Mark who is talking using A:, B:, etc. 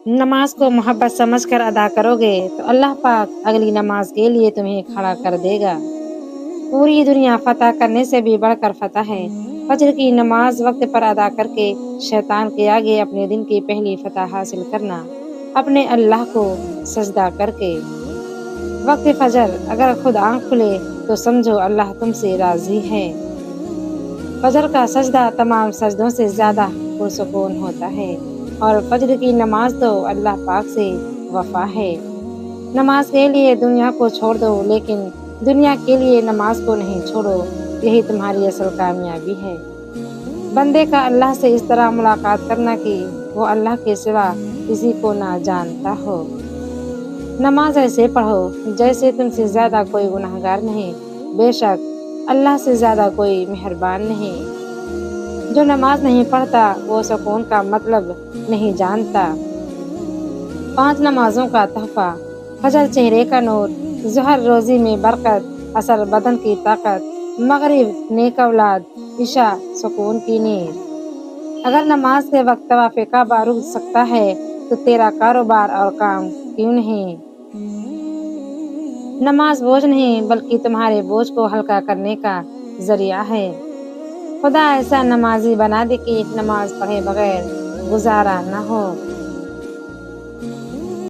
A: نماز کو محبت سمجھ کر ادا کرو گے تو اللہ پاک اگلی نماز کے لیے تمہیں کھڑا کر دے گا۔ پوری دنیا فتح کرنے سے بھی بڑھ کر فتح ہے۔ فجر کی نماز وقت پر ادا کر کے شیطان کے آگے اپنے دن کی پہلی فتح حاصل کرنا، اپنے اللہ کو سجدہ کر کے۔ وقت فجر اگر خود آنکھ کھلے تو سمجھو اللہ تم سے راضی ہے۔ فجر کا سجدہ تمام سجدوں سے زیادہ پرسکون ہوتا ہے، اور فجر کی نماز تو اللہ پاک سے وفا ہے۔ نماز کے لیے دنیا کو چھوڑ دو، لیکن دنیا کے لیے نماز کو نہیں چھوڑو، یہی تمہاری اصل کامیابی ہے۔ بندے کا اللہ سے اس طرح ملاقات کرنا کہ وہ اللہ کے سوا کسی کو نہ جانتا ہو۔ نماز ایسے پڑھو جیسے تم سے زیادہ کوئی گنہگار نہیں، بے شک اللہ سے زیادہ کوئی مہربان نہیں۔ جو نماز نہیں پڑھتا وہ سکون کا مطلب نہیں جانتا۔ 5 نمازوں کا تحفہ: فجر چہرے کا نور، ظہر روزی میں برکت، عصر بدن کی طاقت، مغرب نیک اولاد، عشاء سکون کی نیند۔ اگر نماز کے وقت طواف کعبہ رک سکتا ہے تو تیرا کاروبار اور کام کیوں نہیں؟ نماز بوجھ نہیں بلکہ تمہارے بوجھ کو ہلکا کرنے کا ذریعہ ہے۔ خدا ایسا نمازی بنا دے کہ نماز پڑھے بغیر گزارا نہ ہو۔